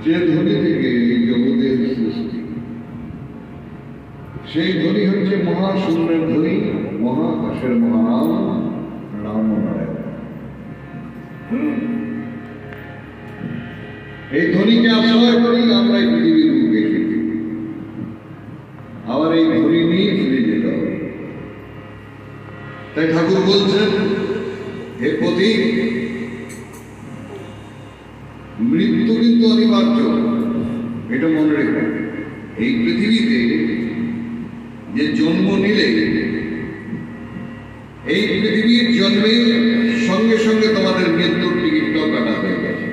যে ধ্বনি থেকে এই জগতের সৃষ্টি, সেই ধ্বনি হচ্ছে মহাশূন্যের ধ্বনি, মহাকাশের মহানাম রাম নারায়ণ। এই ধ্বনিকে আশ্রয় করি আমরা এই পৃথিবীর বুকে এসেছি, আবার এই ধ্বনি নিয়ে ফিরে যেতে হবে। তাই ঠাকুর বলছেন, হে পথিক, মৃত্যু কিন্তু অনিবার্য, এটা মনে রেখো। এই পৃথিবীতে যে জন্ম নিলে, এই পৃথিবীর জন্মের সঙ্গে সঙ্গে তোমাদের মৃত্যুর টিকিটটাও কাটা হয়ে গেছে।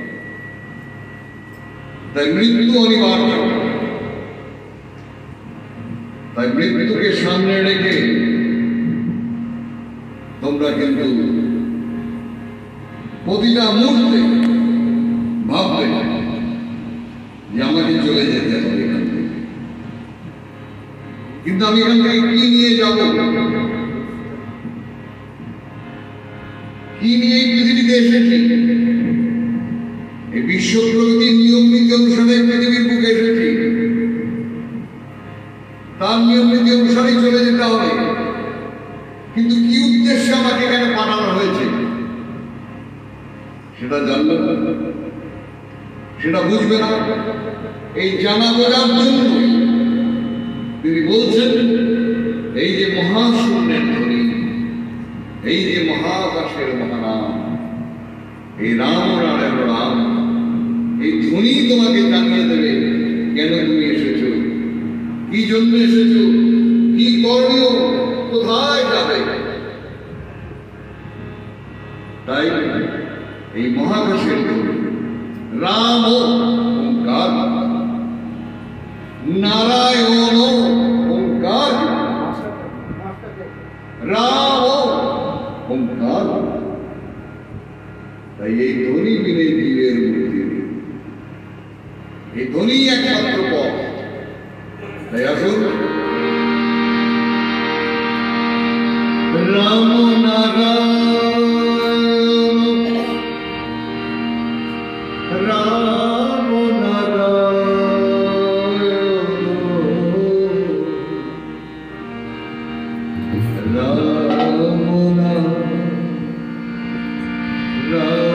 তাই মৃত্যু অনিবার্য। তাই মৃত্যুকে সামনে রেখে তোমরা কিন্তু প্রতিটা মুহূর্তে ভাববে যে আমাকে চলে যেতে হবে এখান থেকে, কিন্তু আমি এখান থেকে কি নিয়ে যাব, কি নিয়ে এই পৃথিবীতে এসেছি? এই বিশ্ব প্রকৃতির নিয়ম নীতি অনুসারে পৃথিবীর বুকে এসেছি, তার নিয়ম নীতি অনুসারেই চলে যেতে হবে। কিন্তু কি উদ্দেশ্যে আমাকে এখানে পাঠানো হয়েছে সেটা জানবে না, সেটা বুঝবে না। এই জানা বোঝার জন্য তিনি বলছেন, এই যে মহাশূন্যের ধ্বনি, এই যে মহাকাশের মহানাম, এই রাম রামের রাম, এই ধ্বনি তোমাকে জানিয়ে দেবে কেন তুমি এসেছো, কি জন্য এসেছো, কি করণীয়, কোথায় যাবে। তাই এই মহাকাশের ধ্বনি রাম ওঙ্কার, নারায়ণ ওঙ্কার, রাম ওঙ্কার। তাই এই ধ্বনি বিনে জীবের মুক্তি, এই ধ্বনি একমাত্র পথ। তাই আসুন রাম নারায়ণ, রাম নারায়ণ, রাম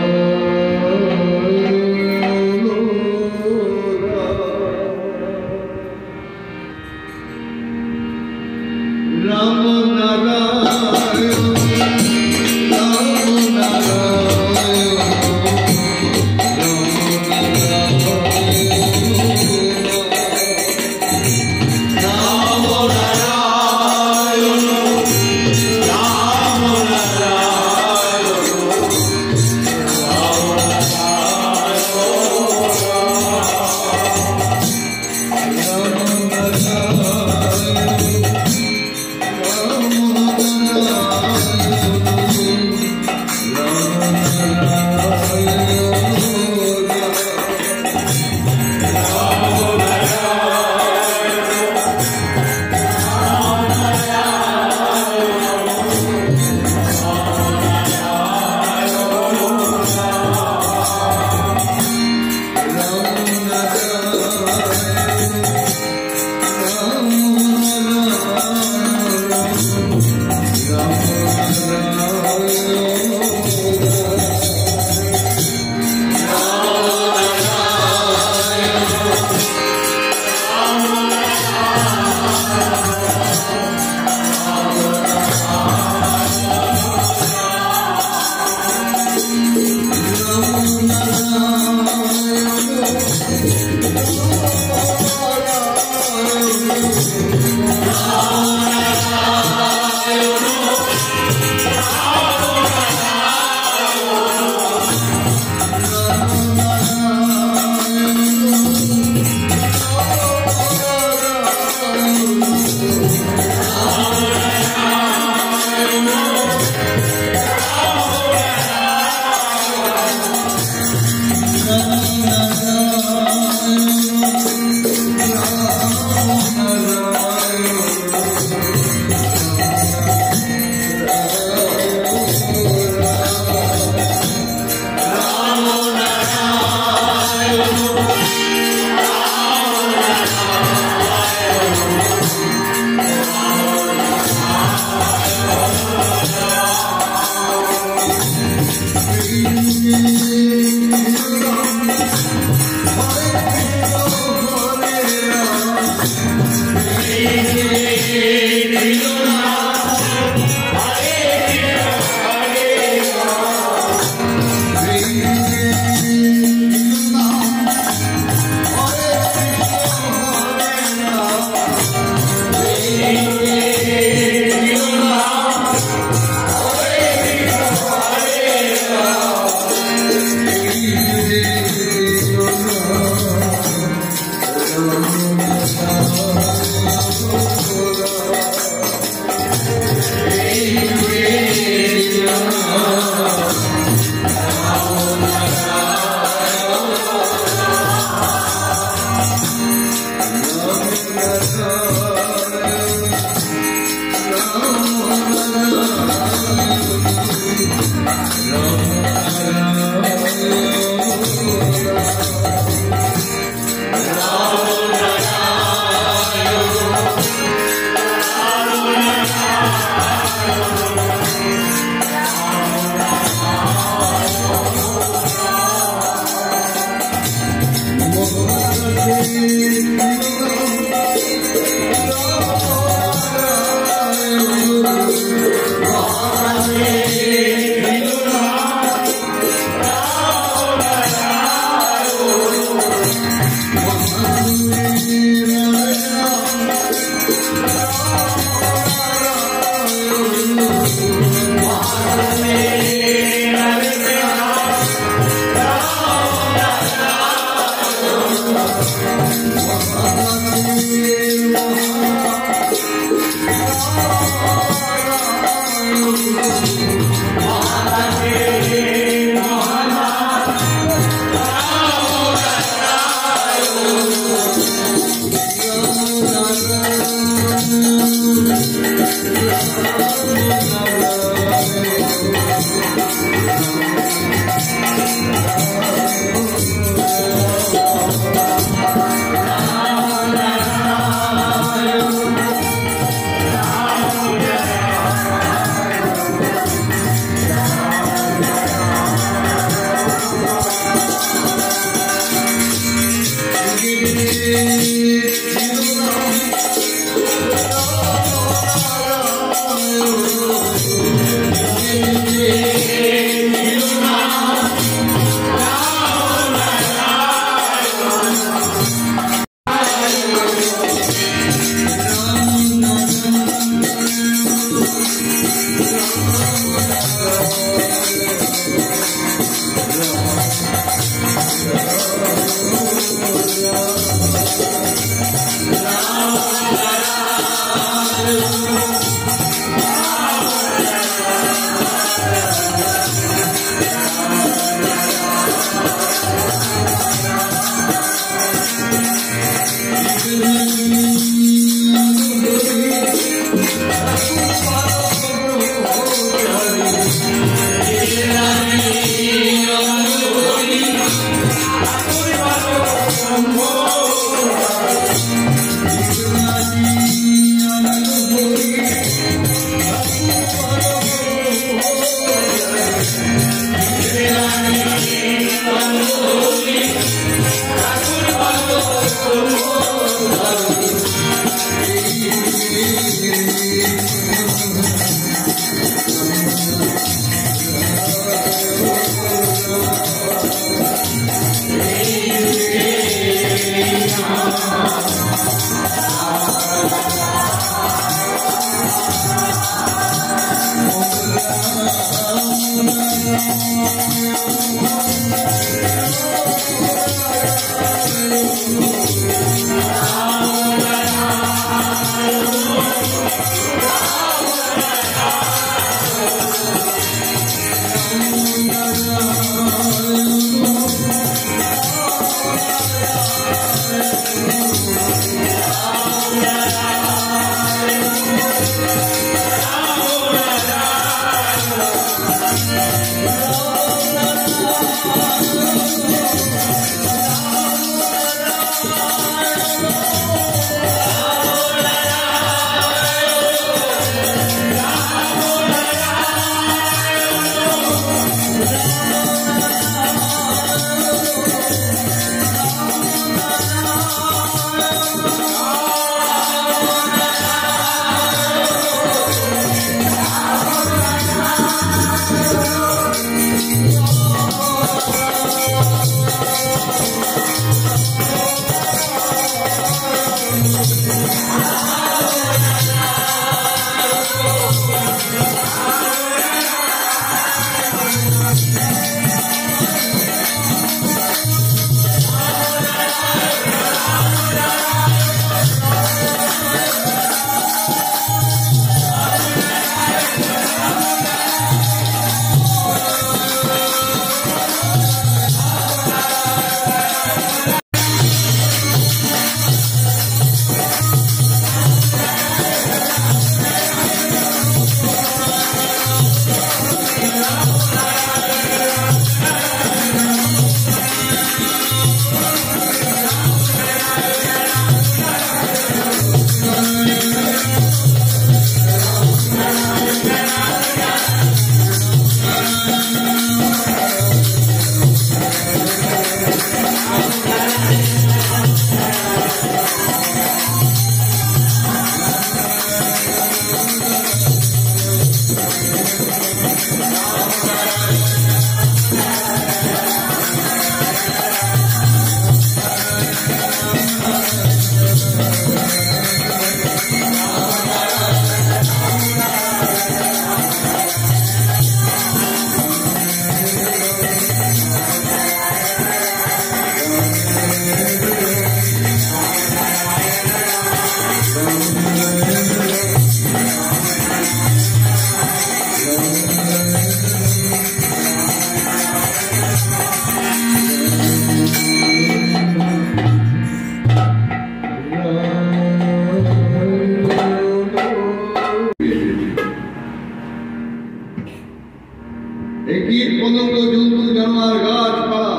কীট পতঙ্গ জন্তু জানোয়ার গাছপালা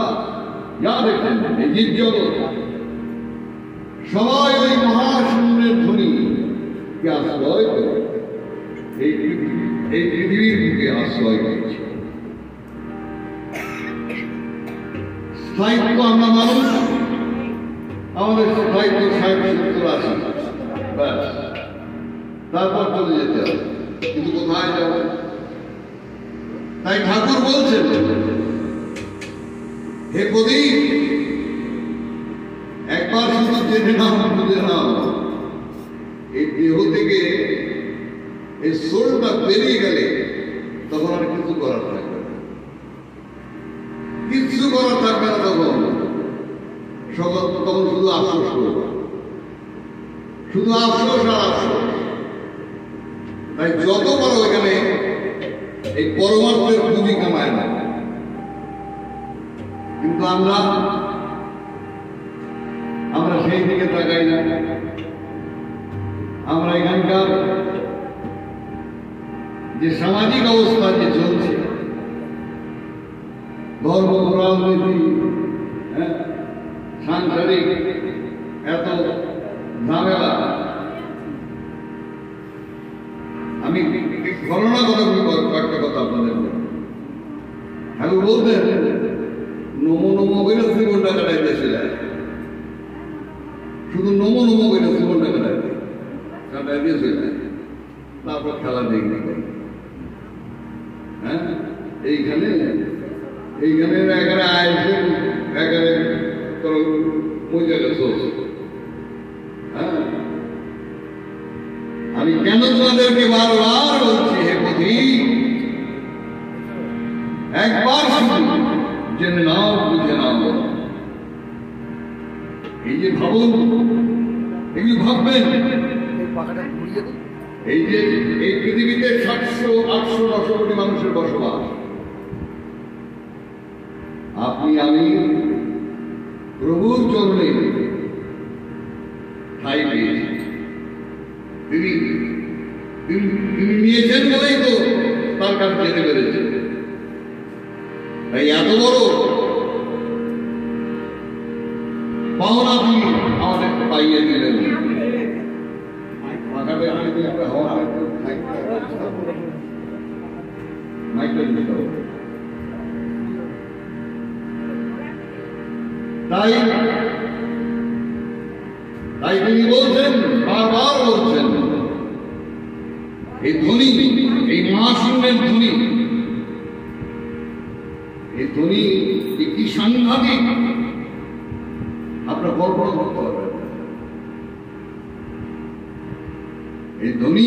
যা দেখেন এই জীবজগৎ সবাই ওই মহাশূন্যের ধ্বনিকে আশ্রয় করে এই পৃথিবীর বুকে আশ্রয় করেছে। স্থায়িত্ব আমরা মানুষ, আমাদের স্থায়িত্ব 60-70-80, ব্যাস, তারপর চলে যেতে হবে। কিন্তু কোথায় যাব? তাই ঠাকুর বলছেন, হে প্রদীপ, একবার শুধু জেনে নাও, বুঝে নাও, এই দেহ থেকে এই সোলটা বেরিয়ে গেলে তখন আর কিছু করার থাকবে না, কিচ্ছু করার থাকবে না। তখন শুধু আফসোস করবে, শুধু আফসোস আর আফসোস। তাই যত পারো এখানে এই পরমার্থের পুঁজি কামায় না। কিন্তু আমরা সেই দিকে তাকাই না। আমরা এখানকার যে সামাজিক অবস্থা যে চলছে, ধর্ম, রাজনীতি, সাংসারিক এত ঝামেলা, আমি ঘটনা কয়েকটা কথা আপনাদের ঠাকুর বলতেন, নমো নমো করে জীবনটা কাটাইতে ছিলেন, শুধু নমো নমো করে জীবনটা কাটাইতে ছিলেন, তারপর খেলা দেখবে। হ্যাঁ, এইখানে এখানে আইসে এখানে মজা চলছে। হ্যাঁ, আমি কেন তোমাদেরকে বারবার বলছি, হে প্রদীপ, একবার জেনে নাও, বুঝে নাও। এই যে ভাবুন, এগুলি ভাববেন, এই যে এই পৃথিবীতে 700-800-900 কোটি মানুষের বসবাস, আপনি আমি প্রভুর চরণে ঠাঁই পেয়েছি। তিনি নিয়েছেন বলেই তো তার কাছে যেতে পেরেছে। তাই এত বড় পাওনা তিনি আমাদেরকে পাইয়ে দিলেন। তাই তিনি বলছেন, বারবার বলছেন, এই ধ্বনি, এই মহাশূন্যের ধ্বনি, এই ধ্বনি কি সাংঘাতিক আপনার কল্পনা করতে হবে। এই ধ্বনি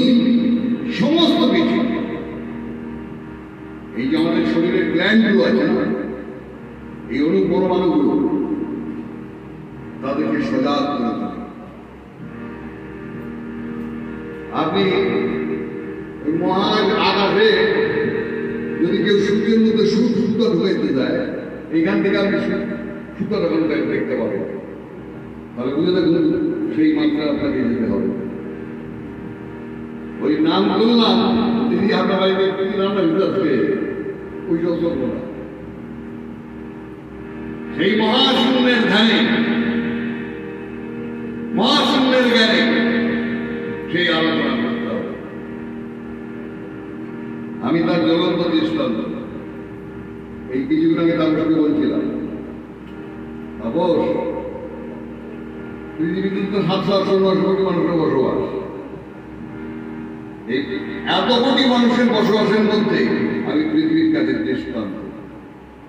সমস্ত কিছু, এই যে আমাদের শরীরের গ্ল্যান্ডগুলো আছে না, এই অনুপরমাণুগুলো, তাদেরকে সজাগ করে তোলে। আপনি ওই মহান আকাশে যদি কেউ সূর্যের মধ্যে সুতা ঢুকাইতে যায়, এইখান থেকে আপনি সুতাটা দেখতে পাবেন, তাহলে বুঝে দেখুন সেই মাত্রা আপনাকে যেতে হবে। ওই নাম করলাম, দিদি আপনার বাড়িতে নামটা ভিতরে ওই যত না, সেই মহাশূন্যের ধ্যানে, মহাশূন্যের জ্ঞানে সেই আলোচনা করতে হবে। আমি তার জ্বলন্ত দৃষ্টান্ত এই কিছুদিন আগে তাকে বলছিলাম, পৃথিবীতে তো 700-800 কোটি মানুষের বসবাস। এত কোটি মানুষের বসবাসের মধ্যে আমি পৃথিবীর কাছে দৃষ্টান্ত।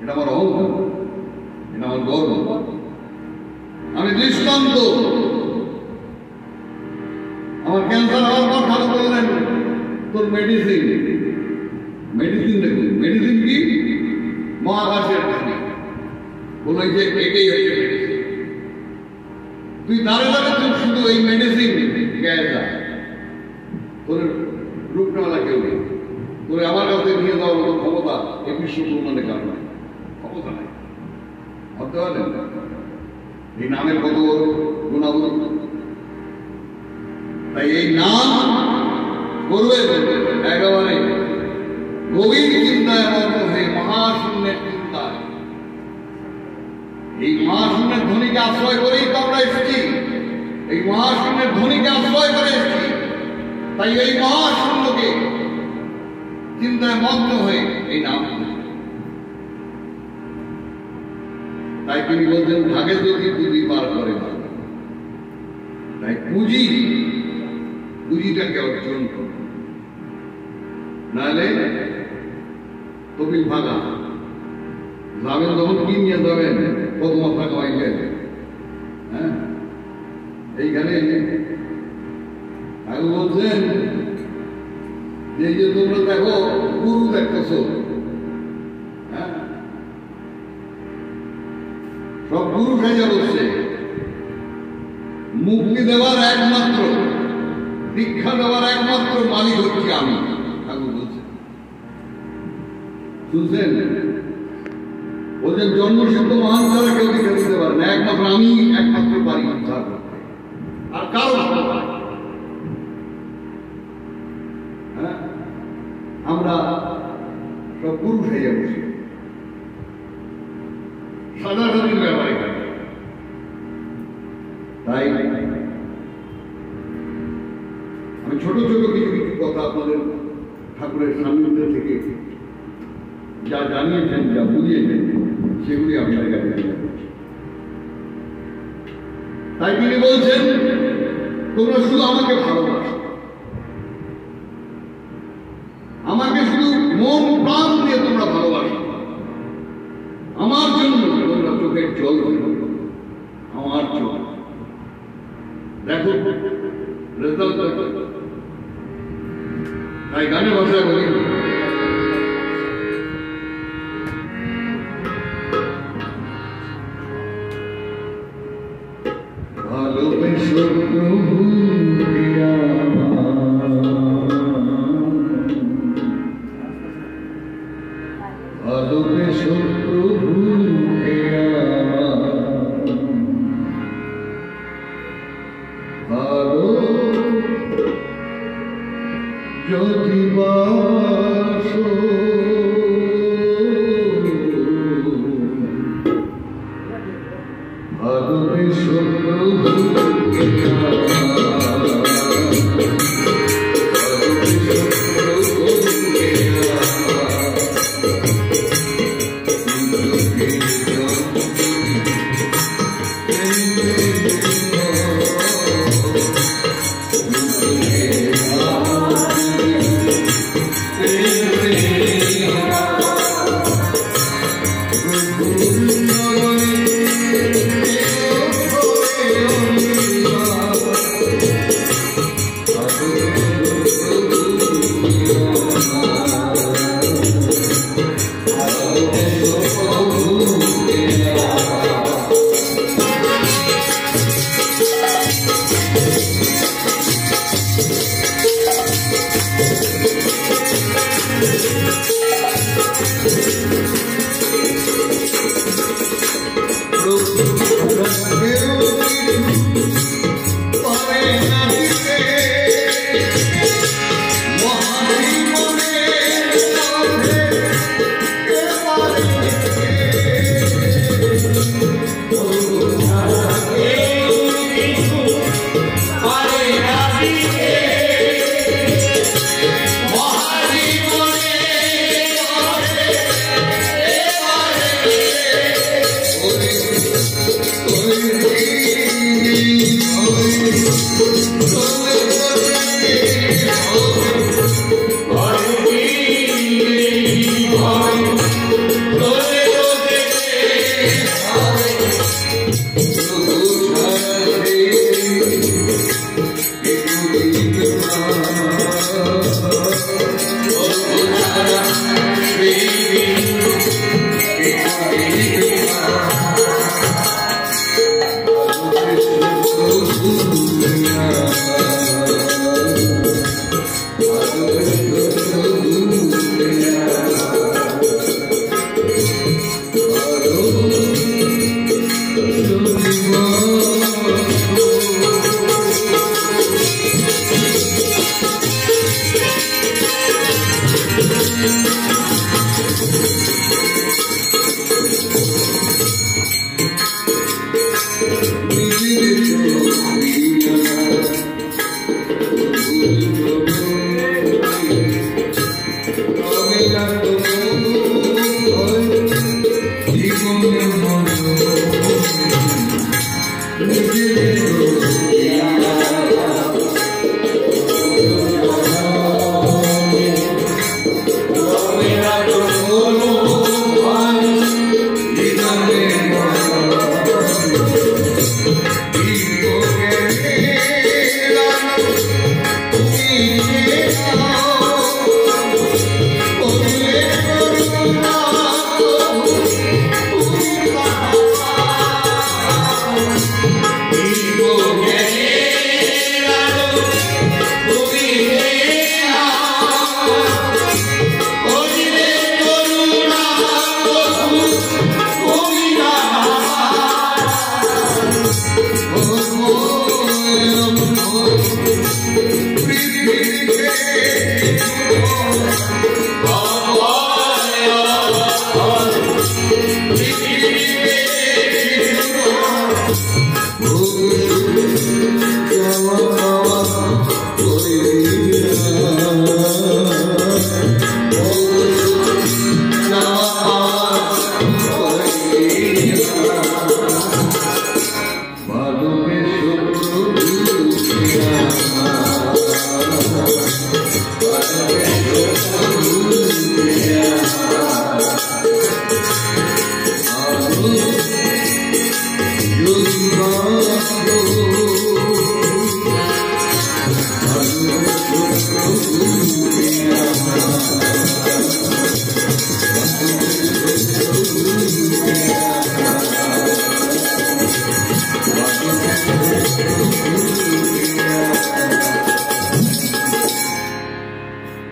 এটা আমার অহংকার, এটা আমার গর্ব। আমি দৃষ্টান্ত। আমার ক্যান্সার হওয়ার পর ঠাকুর বললেন, তোর মেডিসিন দেখুন। মেডিসিন কি? মহাকাশের বলে যে এটাই হচ্ছে মেডিসিন। তুই দাঁড়ে শুধু এই মেডিসিন গায়ে যা, তোর রূপনালা কেউ নেই। তোর আমার কাছে নিয়ে যাওয়ার মতো ক্ষমতা এই বিশ্ব ব্রহ্মাণ্ডে কারণ নাই, ক্ষমতা নাই। ভাবতে পারলেন এই নামের কত গুণাগুণ। তাই এই নাম করবে একেবারে গভীর চিন্তায় মগ্ন হয়ে, মহা ধ্বনিকে আশ্রয় করেই তো আমরা এসেছি, এই মহাশূন্যের ধ্বনিকে আশ্রয় করে এসেছি। তাই এই মহাশূন্যকে চিন্তায় মগ্ন হয়ে এই নাম, তাই তিনি বলছেন ভাগে যদি পুঁজি পার করে না, তাই পুঁজিটাকে অর্জন করো, নাহলে তবিল ভাগা যাবেন তখন কি নিয়ে যাবেন, কত মাত্রা কামাইলেন। হ্যাঁ, এইখানে আগে বলছেন যে তোমরা দেখো গুরু দেখতেছ, হ্যাঁ, সব গুরু সাজা বসছে, মুক্তি দেওয়ার একমাত্র, দীক্ষা দেওয়ার একমাত্র মালিক হচ্ছি আমি, ঠাকুর বলছেন। শুনছেন, বলছেন জন্মসিদ্ধ মহান ছাড়া কেউ দীক্ষা দিতে পারে না, একমাত্র আমি একমাত্র পারি উদ্ধার করতে, আর কারো হ্যাঁ, আমরা সব গুরু সাজা বসি, সাধারণ ব্যাপারে। তাই আমি ছোট ছোট কিছু কিছু কথা আপনাদের ঠাকুরের সান্নিধ্য থেকে যা জানিয়েছেন, যা বুঝিয়েছেন, সেগুলি আপনাদের কাছে তুলে ধরছি। তাই তিনি বলছেন তোমরা শুধু আমাকে ভালোবাসো, আমাকে শুধু মন প্রাণ দিয়ে তোমরা ভালোবাসো, আমার জন্য তোমরা চোখের জল দিল, আমার চোখ দেখো রেজাল্ট। তাই গানের ভাষায় বলি, ভালোবেসো প্রভু ভালোবেসো প্রভু ভালো যদি বাসো ভালোবেসো প্রভু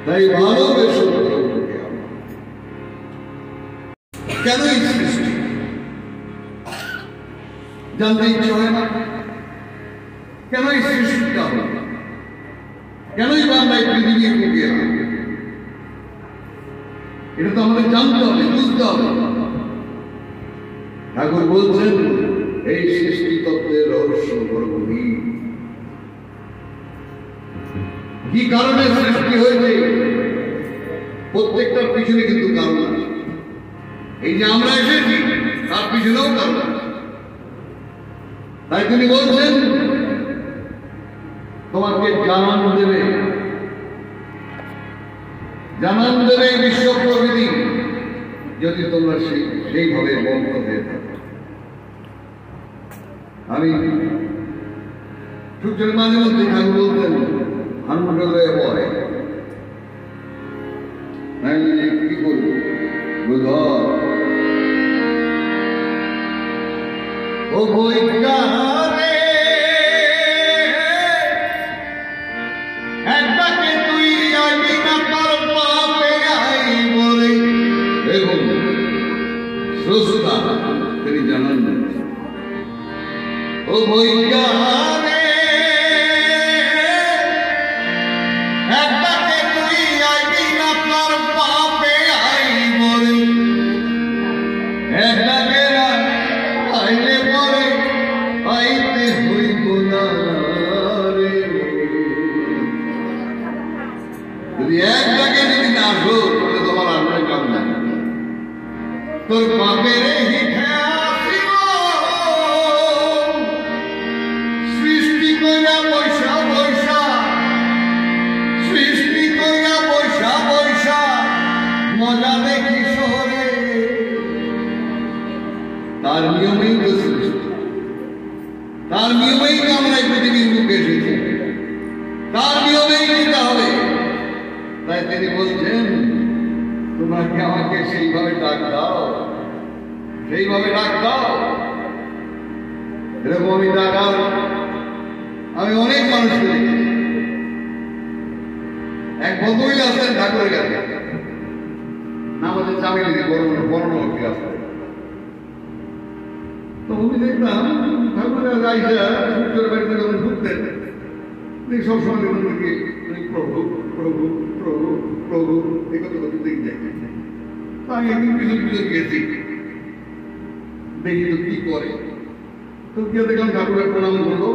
তাই ভালোবেসে কেন এই সৃষ্টি জানতে ইচ্ছে হয় না? কেন এই সৃষ্টিটা হল? কেনই বাংলায় পৃথিবী ঢুকে? এটা তো আমাদের জানতে হবে, বুঝতে হবে। ঠাকুর বলছেন এই সৃষ্টি তত্ত্বের রহস্য বড় গভীর। কি কারণে সৃষ্টি হয়েছে? প্রত্যেকটার পিছনে কিন্তু কারণ আছে। এই যে আমরা এসেছি তার পিছনেও কারণ আছে। তাই তিনি বলছেন তোমাকে জানান দেবে বিশ্ব প্রকৃতি, যদি তোমরা সেইভাবে বন্ধ হয়ে থাকো। আমি সূর্যের মাঝে মধ্যে ঠাকুর বলতেন হানুমানের ভয় কি করবো বুধ ও বৈজ্ঞানে একটাকে তুই আইবি না তার পাপে আই বলে। দেখুন স্রষ্টা তিনি জানান ও বৈজ্ঞানে একটাকে তুই আইবি না তার পাপে আই বলে। একটাকে আইলে পরে আইতে হইব না রে। যদি একটাকে যদি না আসো তাহলে তোমার আসবে কাম না। তোর পাপের সৃষ্টি কইরা পয়সা পয়সা, সৃষ্টি কইরা পয়সা পয়সা মজা দেখি শহরে। তার নিয়মেই তো সৃষ্টি, তার নিয়মেই তো আমরা পৃথিবীর মুখে এসেছি, তার নিয়মেই নিতে হবে। তাই তিনি বলছেন তোমাকে আমাকে সেইভাবে ডাক দাও, সেইভাবে ডাক দাও। এরকম আমি ডাকার আমি অনেক মানুষকে দেখেছি। এক ভদ্রমহিলা আসতেন ঠাকুরের কাছে, নাম হচ্ছে চামেলি, বর্ণমূর্তি আসতেন। তো আমি দেখলাম ঠাকুরের রাইজা সূর্যের বাড়িতে যখন ঢুকতেন সবসময় দেখুন দেখি প্রভু প্রভু প্রভু প্রভু এই কথা কথা দেখে যাই। আমি একদিন পিছন পিছন গিয়েছি, দেখি তো কি করে। তো গিয়ে দেখলাম ঠাকুরের প্রণাম করলো।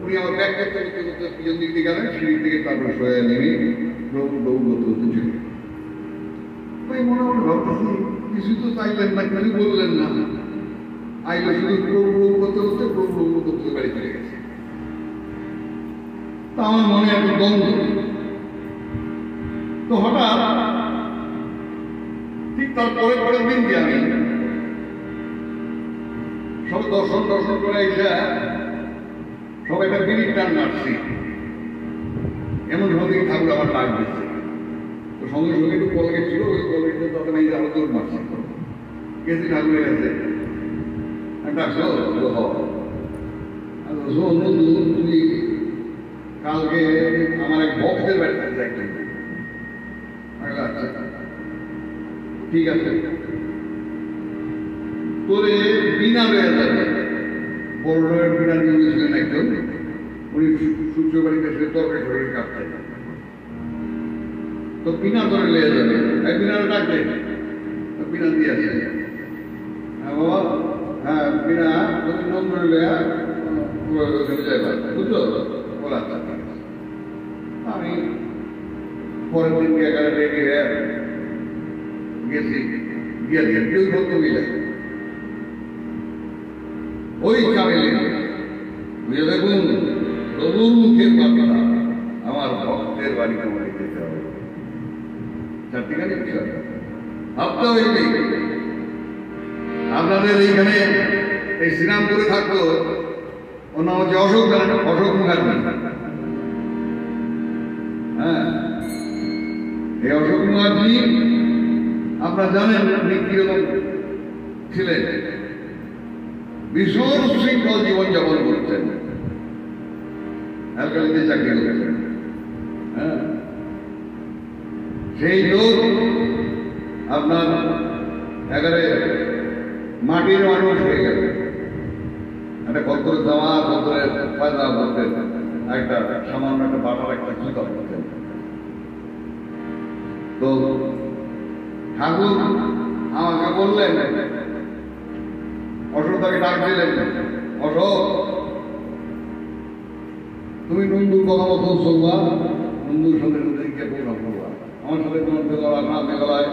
উনি আমার ব্যাগ করতে করতে করতে পিছন দিক দিয়ে গেলেন, সিঁড়ি থেকে তারপরে সয়ে নেমে প্রভু প্রভু করতে করতে চলে। তাই মনে মনে ভাবতেছি কিছু তো চাইলেন না, কিছু বললেন না, আইলে শুধু প্রভু প্রভু করতে করতে প্রভু প্রভু করতে বাড়ি চলে গেছে। তা আমার মনে একটা দ্বন্দ্ব। তো হঠাৎ ঠিক তার পরের দিন দিয়ে আমি সব দর্শন করে এসে সব একটা বিড়ির টান মারছি। এমন ভাবে ঠাকুর আমার ডাক দিচ্ছে। তো সঙ্গে সঙ্গে একটু কলগেট ছিল, ওই কলগেটটা তখন এই আরো দৌড় মারছি। গেছি ঠাকুরের কাছে, ডাকছো তুমি কালকে আমার এক ভক্তের বাড়িতে যাইতেন। আচ্ছা ঠিক আছে, তোরে বিনা রয়ে যাবে। বড় বিনা নিয়েছিলেন একজন, উনি সূর্য বাড়িতে এসে তরকারি তরকারি কাটতেন। তো তো পিনা ধরে লেগে যাবে, পিনারে ডাকবে, পিনা দিয়ে আসে, হ্যাঁ বাবা, হ্যাঁ পিনা তুমি নাম ধরে লেগে যাইবা, বুঝলো? বলা আমি পরের দিনকে এখানে রেডি হয়ে গেছি, গিয়ে কেউ ভক্ত মিলে ওই চামেলি বুঝে দেখুন, প্রভুর মুখের কথা আমার ভক্তের বাড়িতে বাড়ি যেতে হবে। চারটিখানি বিষয় ভাবতে হয়েছে। আপনাদের এইখানে এই শ্রীরামপুরে থাকতো, ওর নাম হচ্ছে অশোক মুখার্জি। হ্যাঁ, এই অশোক মুখার্জি আপনারা জানেন আপনি কিরকম ছিলেন, ভীষণ শৃঙ্খল জীবনযাপন করতেন, অ্যালকালিতে চাকরি করতেন। হ্যাঁ, সেই লোক আপনার একেবারে মাটির মানুষ হয়ে গেল, একটা কত্তরের জামা, কত্তরের পায়জামা করতেন, একটা সামান্য একটা বাটার একটা জুতা করতেন। তো ঠাকুর আমাকে বললেন, অশোক তাকে ডাক দিলেন, অশোক তুমি নন্দুর কথা মতো চলবা, নন্দুর সঙ্গে নদীকে প্রোগ্রাম করবা, আমার সাথে তোমার মেঘালয়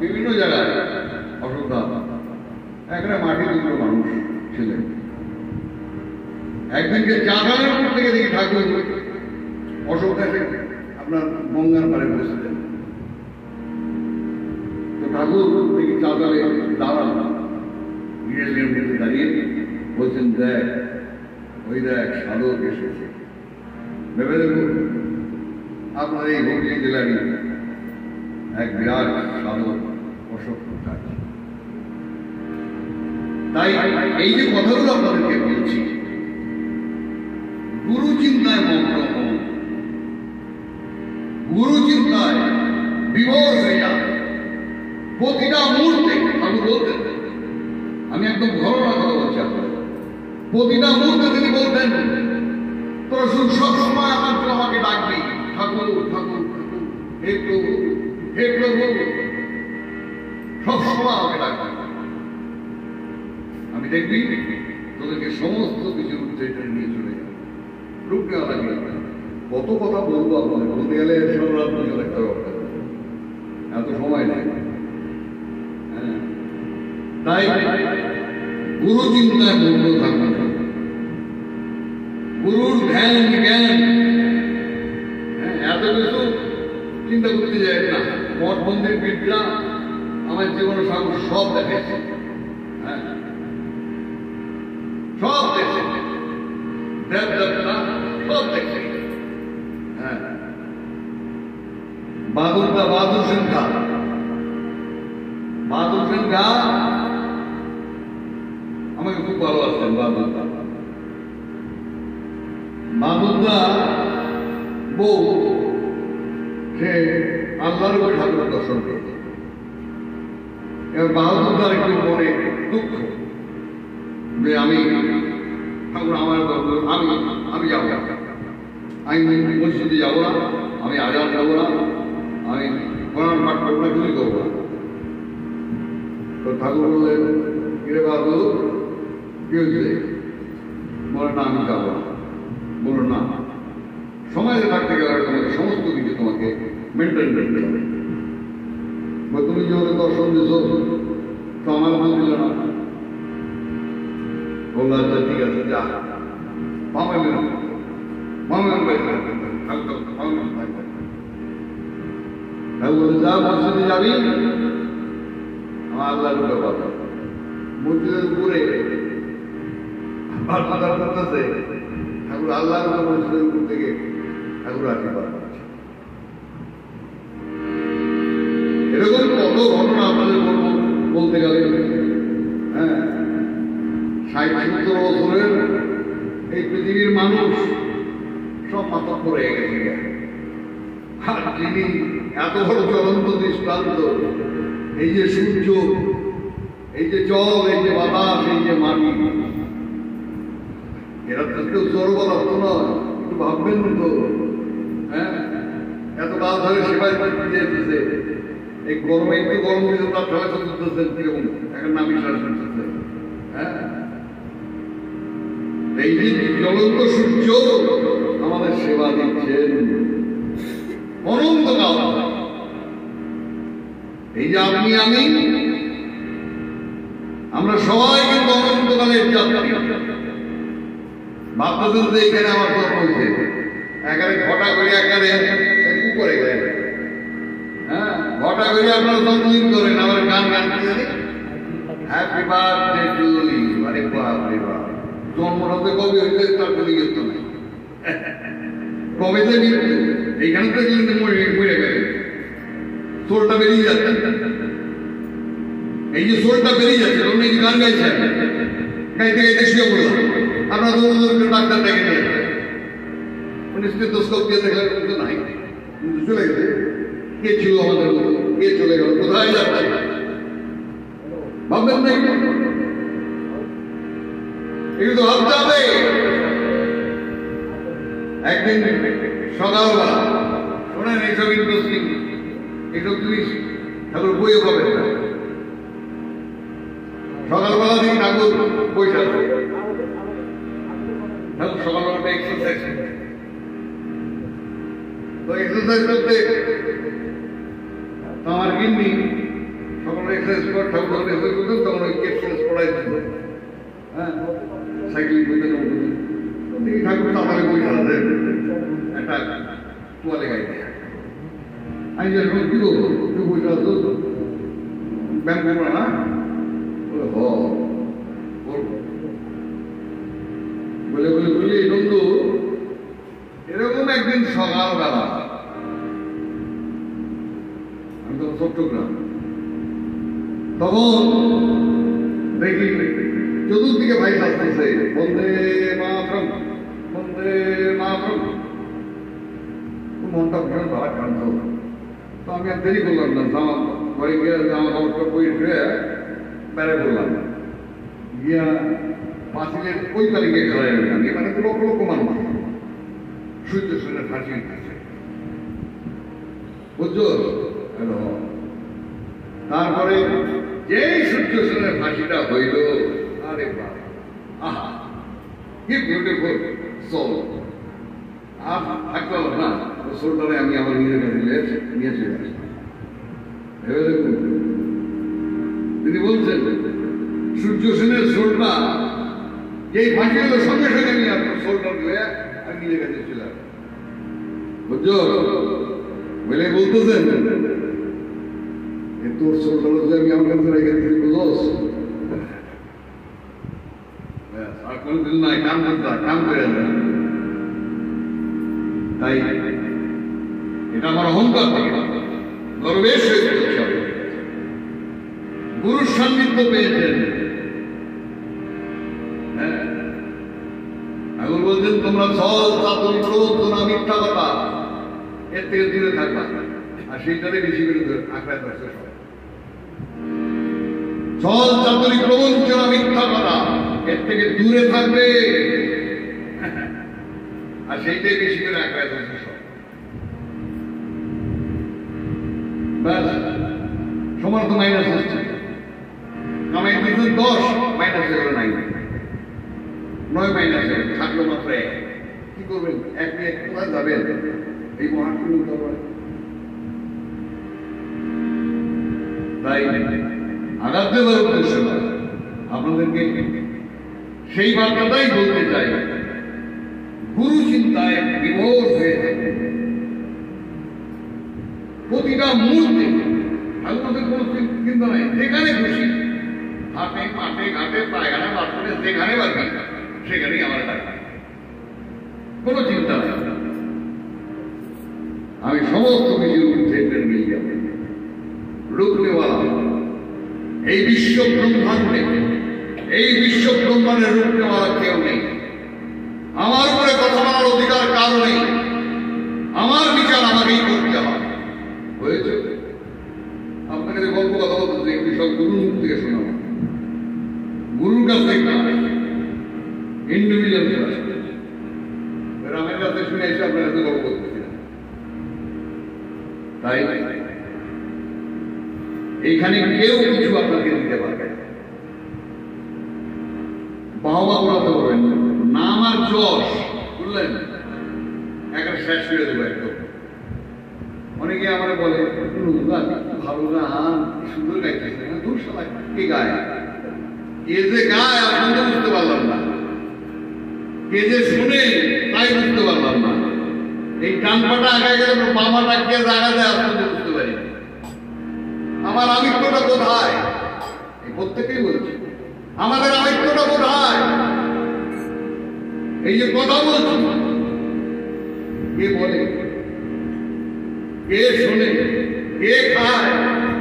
বিভিন্ন জায়গায় অশোক দা এখানে মাটির দুটো মানুষ ছিলেন। একদিনকে চাঁদানের থেকে দেখি ঠাকুর অশোক দাকে আপনার গঙ্গার পাড়ে বসেছেন। তো ঠাকুর দেখি চাঁদালে দাঁড়ান, দাঁড়িয়ে বলছেন, দেখ ওই দেখ সাধক এসেছে। ভেবে দেখুন, আপনার এই হুগলি জেলারই এক বিরাট সাধক অশোক মুখার্জি। তাই এই যে কথাগুলো আপনাদেরকে বলছি, গুরু চিন্তায় মগ্ন হন, গুরু চিন্তায় বিভোর হয়ে যান। প্রতিটা মুহূর্তে আমি বলতেন, আমি একদম ঘটনা কথা বলছি আপনাদের, প্রতিটা মুহূর্তে তিনি বলতেন, তোরা শুধু সবসময় আমার জন্য আমাকে ডাকবি, ঠাকুর ঠাকুর ঠাকুর, হে প্রভু হে প্রভু, সবসময় আমাকে ডাকবি। আমি দেখবি তোদেরকে সমস্ত কিছু উচ্চে নিয়ে চলে যাবে। রূপ নেওয়া লাগবে, কত কথা বলবো আপনাদের, বলতে গেলে এত সময় নেই। তাই গুরু চিন্তায় মগ্ন থাকবে, গুরুর ধ্যান জ্ঞান এত কিছু চিন্তা করতে যায় না। মঠ মন্দির বিদ্যা আমার জীবনে সব দেখেছে, হ্যাঁ সব দেখে, দেব দেবতা সব দেখে। হ্যাঁ, বাহাদুর সিংহা আমাকে খুব ভালোবাসতেন। বাহাদুরদা বউ সে আল্লাহর উপর ঠাকুরের দর্শন করেছে। এবার বাহাদুরদার একটু মনে দুঃখ যে আমি ঠাকুর আমার আমি যাবো, আমি মসজিদে যাবো না, আমি আজান যাবো না, আমি কোরআন পাঠ করবো না, কিছুই করবো না। তো ঠাকুর বললেন, কিরে বাহাদুর কি হয়েছে? বলে না আমি যাবো না। বলল না, সমাজে থাকতে গেলে তোমাকে সমস্ত কিছু তোমাকে মেনটেন করতে হবে। তুমি যে ওদের দর্শন দিছ তো আমার মন দিল না। বলল আচ্ছা ঠিক আছে, যা যা মসজিদে যাবি, আমার আল্লাহর ব্যাপার। মসজিদের উপরে করতেছে ঠাকুর, আল্লাহর মসজিদের উপর থেকে ঠাকুর আশীর্বাদ করছে। এরকম কত ঘটনা আপনাদের বলতে গেলে, হ্যাঁ 60-70 বছরের এই পৃথিবীর মানুষ সব মাথা পড়ে গেছে। আর যিনি এত বড় জ্বলন্ত দৃষ্টান্ত, এই যে সূর্য, এই যে জল, এই যে বাতাস, এই যে মাটি, এরা তো কেউ জড় বলা হতো নয়, একটু ভাববেন তো। হ্যাঁ, এত কাল ধরে সেবা দিয়েছে, এই গরমে একটু গরম দিতে তার সবাই চতুর্থ কিরকম এখন নাম বিশ্বাস করতেছে। হ্যাঁ, এই যে জ্বলন্ত সূর্য আমাদের সেবা দিচ্ছেন অনন্তকাল। এই যে আপনি আমি আমরা সবাই কিন্তু অনন্তকালের যাত্রী। ভাবতেছেন যে এখানে আমার কথা হয়েছে এখানে ঘটা করে এখানে করে গেলেন। হ্যাঁ, ঘটা করে আপনারা জন্মদিন করেন, আবার গান গান হ্যাপি বার্থডে টু ইউ। আরে বাপরে বাপ, জন্মটাতে কবে হইতে তার কোনো ইয়ত্ত নাই, কবে যে মৃত্যু এইখানে তো কিন্তু মরে গেলে সোলটা বেরিয়ে যাচ্ছে। এই যে সোলটা বেরিয়ে যাচ্ছে তখন এই যে গান গাইছে, গাইতে গাইতে শুয়ে পড়লাম, আপনারা ডাক্তার ডেকে নিয়ে উনি স্টেথোস্কোপ দিয়ে দেখলেন কিন্তু নাই, কিন্তু চলে গেছে। কে ছিল আমাদের, কে চলে গেল, কোথায় যাচ্ছে ভাববেন না? এগুলো তো ভাবতে হবে। একদিন সকালবেলা শোনেন এইসব ইন্টারেস্টিং এইসব জিনিস ঠাকুর বইয়ে পাবেন না। সকালবেলা দিন ঠাকুর বইটা ঠাকুর সকালবেলাটা এক্সারসাইজ, তো এক্সারসাইজ করতে আমার গিন্নি সকালে এক্সারসাইজ করে ঠাকুর এক্সারসাইজ করতেন, তখন ওই এক্সারসাইজ পড়াই দিত। হ্যাঁ, সাইকেল বইতে দেখি ঠাকুর তাড়াতাড়ি বই আছে একটা তোয়ালে গাইতে। আমি যখন কি করবো, তুই বইটা আসতো ব্যায়াম করবো না, বলে বলে বলে বলি বন্ধু এরকম একদিন সকালবেলা আমি তখন চট্টগ্রাম, তখন দেখি চতুর্দিকে ভাই আসতেছে বন্দে মাতরম বন্দে মাতরম, মনটা ভীষণ ভারাক্রান্ত। তো আমি আর দেরি করলাম না, জামা ঘরে গিয়ে জামা কাপড়টা বই ধুয়ে বেড়ে পড়লাম, গিয়া পাঁচিলের ওই তারিখে খেলা যাবে আমি, মানে লক্ষ লক্ষ মানুষ সূর্য শুনে ফাঁসি উঠতেছে, বুঝছো? তারপরে যেই সূর্য শুনে ফাঁসিটা হইল, আরে বাবা, আহা কি বিউটিফুল সোল। আর থাকতে হলো না, সোলটারে আমি আমার নিজের কাছে নিয়ে চলে আসলাম। তিনি বলছেন সূর্য সেনের সোলটা যেই ফাঁসি হলো সঙ্গে সঙ্গে আমি আপনার সোলটা দিয়ে আমি নিজের কাছে চলে আসলাম, বুঝছো? বলে বলতেছেন তোর সোলটা যদি আমি আমার কাছে রেখে দিচ্ছি, বুঝোস? আর কোনদিন নয়, কাম করতে কাম করে না। তাই এটা আমার অহংকার থেকে গর্বের সহিত গুরুর সান্নিধ্য পেয়েছেন। হ্যাঁ, ঠাকুর বলছেন তোমরা ছল চাতুর প্রবর্তনা মিথ্যা কথা এর থেকে দূরে থাকবা, আর সেইটাতে বেশি করে আঁকড়ায় ধরছে। ছল চাতুরি প্রবঞ্চনা মিথ্যা কথা এর থেকে দূরে থাকবে, আর সেইটাই বেশি করে আঁকড়ায় ধরছে সব। ব্যাস, সমর্থ মাইনাস হচ্ছে, কামাই দিচ্ছেন 10 মাইনাস হয়ে গেল 9 মাইনাস হয়ে থাকলো মাত্র 1। কি করবেন? 1 নিয়ে কোথায় যাবেন? এই মহাটুকু তাই আঘাত দেওয়ার উদ্দেশ্য আপনাদেরকে সেই বার্তাটাই বলতে চাই, গুরু চিন্তায় বিভোর হয়ে থাকে। প্রতিটা মুহূর্তে ঠাকুরদের কোনো চিন্তা নাই, যেখানে খুশি হাতে মাঠে ঘাটে পায়খানা বাথরুমে যেখানে পারবি সেখানেই আমার থাকবে, কোনো চিন্তা নাই। আমি সমস্ত কিছুর ঊর্ধ্বে নিয়ে যাব, রুকনেওয়ালা। এই বিশ্ব ব্রহ্মাণ্ডে এই বিশ্ব ব্রহ্মাণ্ডের রুকনেওয়ালা কেউ নেই। আমার উপরে কথা বলার অধিকার কারো নেই, আমার বিচার আমাকেই করতে হয়। হয়েছে? আপনাকে যে গল্প কথা বলতে এগুলি সব গুরুর মুখ থেকে শোনাবো, গুরুর কাছ থেকে ইন্ডিভিজুয়াল রামের কাছে শুনে এসে আপনার কাছে গল্প করতেছি না। তাই এইখানে কেউ কিছু আপনাকে দিতে পারবে না, বাহবা করাতে পারবেন না। আমার যশ বুঝলেন একটা শেষ করে দেবো একদম। অনেকে আমার বলে ভালো গান সুন্দর গাইতেছে, দূর সবাই কে গায়, কে যে গায় আপনাকে বুঝতে পারলাম না, কে যে শুনে তাই বুঝতে পারলাম না। এই ডান পাটা আগায় গেলে বামাটা কে জায়গা দেয় আপনাকে বুঝতে পারি। আমার আমিত্বটা কোথায়, এই প্রত্যেকেই বলছি আমাদের আমিত্বটা কোথায়। এই যে কথা বলছি কে বলে, কে শোনে, কে খায়,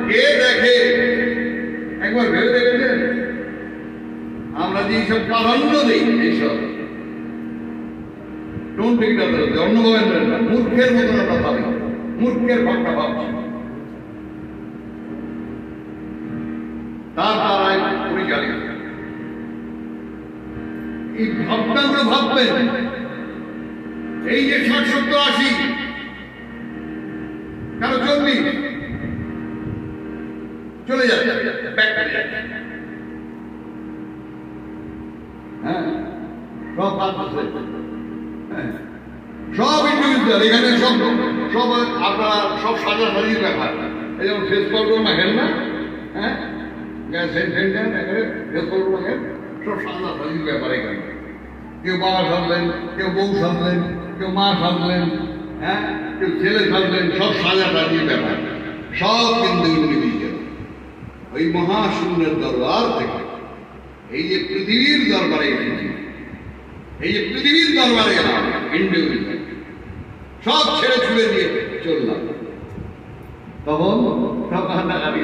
কে দেখে, একবার ভেবে দেখেছেন? আমরা যে এইসব প্রাধান্য দিই এইসব অন্যভাবে না, মূর্খের মতন আমরা ভাবি, মূর্খের ভাবটা ভাবছি। তার দ্বারাই পরিচালিত এই ভাবনাগুলো ভাববেন। এই যে ৬০, ৭০, ৮০ কারো ৪০ চলে যাচ্ছে, হ্যাঁ সব সব ইন্ডিভিজুয়াল, এখানে সব সব আপনারা সব সাজাসাজির ব্যাপার। এই যেমন ফেস পাউডার মাখেন না, হ্যাঁ ফেস পাউডার মাখেন, সব সাজাসাজির ব্যাপার। এখানে কেউ বাবা সাজলেন, কেউ বউ সাজলেন, কেউ মা সাজলেন, হ্যাঁ কেউ ছেলে সাজলেন, সব সাজাসাজির ব্যাপার, সব কিন্তু ইন্ডিভিজুয়াল। ওই মহাশূন্যের দরবার থেকে এই যে পৃথিবীর দরবারে এসেছি, এই যে পৃথিবীর দরবারে এলাম ইন্ডিভিজুয়াল, সব ছেড়ে ছুড়ে দিয়ে চললাম, তখন সব কান্নাকাটি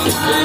Thank you.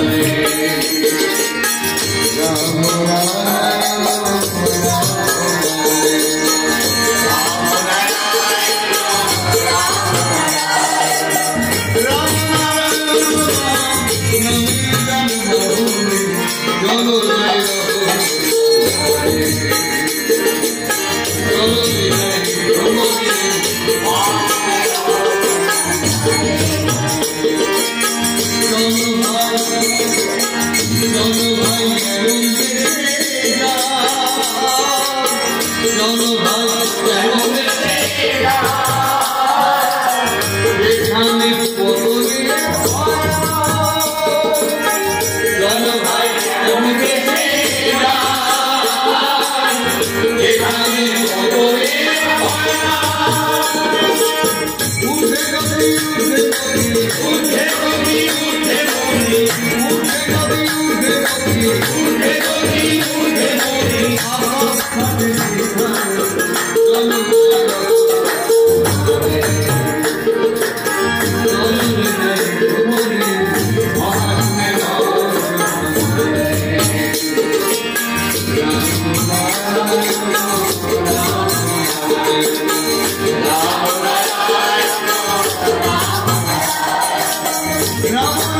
Ram